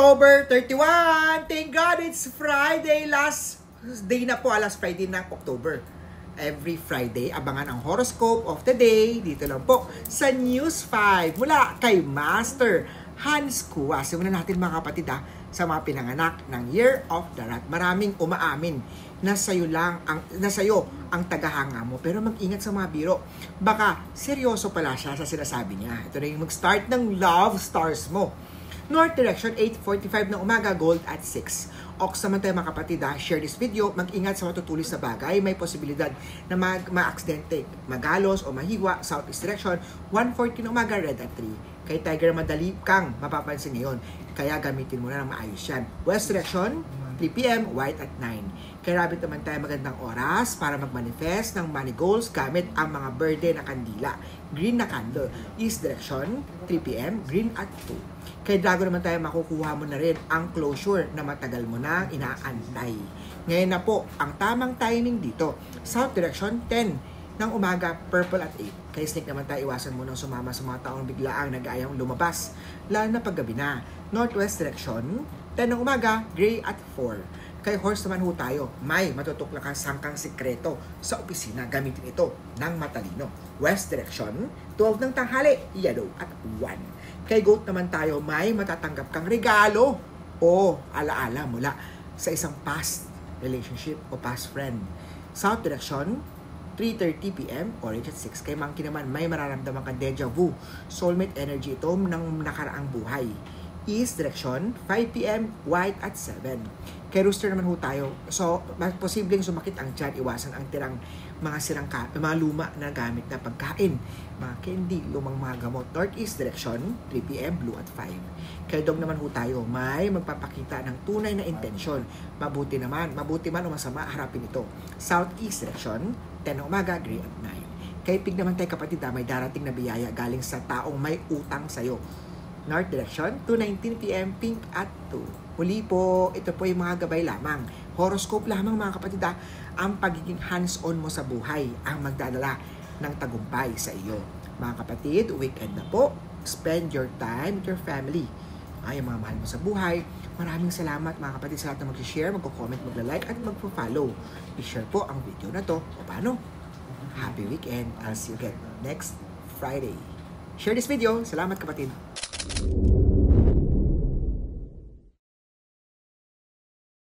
October 31! Thank God it's Friday! Last day na po, last Friday ng October. Every Friday, abangan ang horoscope of the day dito lang po sa News 5 mula kay Master Hans Kua. Simulan natin mga kapatid sa mga pinanganak ng Year of the Rat. Maraming umaamin na sa'yo ang tagahanga mo. Pero mag-ingat sa mga biro. Baka seryoso pala siya sa sinasabi niya. Ito na yung mag-start ng love stars mo. North direction, 8:45 ng umaga, gold at 6. Ox naman tayo mga kapatid, share this video, mag-ingat sa matutulis na bagay, may posibilidad na ma-aksidente, magalos o mahiwa. Southeast direction, 1:40 ng umaga, red at 3. Kay Tiger, madali kang mapapansin ngayon, kaya gamitin mo na ng maayos yan. West direction, 3 p.m., white at 9. Kay Rabbit naman tayo magandang oras para mag-manifest ng money goals gamit ang mga birthday na kandila. Green na candle. East direction, 3 p.m., green at 2. Kay Dragon naman tayo, makukuha mo na rin ang closure na matagal mo na inaantay. Ngayon na po, ang tamang timing dito. South direction, 10 ng umaga, purple at 8. Kay Snake naman tayo, iwasan mo nang sumama sa mga taong biglaang nag-aayang lumabas, lalo na paggabi na. Northwest direction, 10 ng umaga, gray at 4. Kay Horse naman ho tayo, may matutuklakan kang sangkang sikreto sa opisina. Gamitin ito ng matalino. West direction, 12 ng tanghali, yellow at 1. Kay Goat naman tayo, may matatanggap kang regalo o alaala mula sa isang past relationship o past friend. South direction, 3:30 p.m., orange at 6. Kay Monkey naman, may mararamdaman kang deja vu. Soulmate energy ito ng nakaraang buhay. East direction, 5 p.m., white at 7. Kay Rooster naman ho tayo. So, posibleng sumakit ang tiyan, iwasan ang tirang mga mga luma na gamit na pagkain, mga candy, lumang mga gamot. Northeast direction, 3 p.m., blue at 5. Kay Dog naman ho tayo, may magpapakita ng tunay na intensyon. Mabuti man o masama, harapin ito. Southeast direction, 10 ng umaga, gray at 9. Kay Pig naman tayo kapatid, may darating na biyaya galing sa taong may utang sa'yo. North direction, 2:19 p.m., pink at 2. Muli po, ito po yung mga gabay lamang. Horoscope lamang mga kapatid, ang pagiging hands-on mo sa buhay ang magdadala ng tagumpay sa iyo. Mga kapatid, weekend na po. Spend your time with your family. Ay, mga mahal mo sa buhay. Maraming salamat mga kapatid sa lahat na mag-share, mag-comment, mag-like at mag-follow. I-share po ang video na to. O paano? Happy weekend. I'll see you again next Friday. Share this video. Salamat kapatid.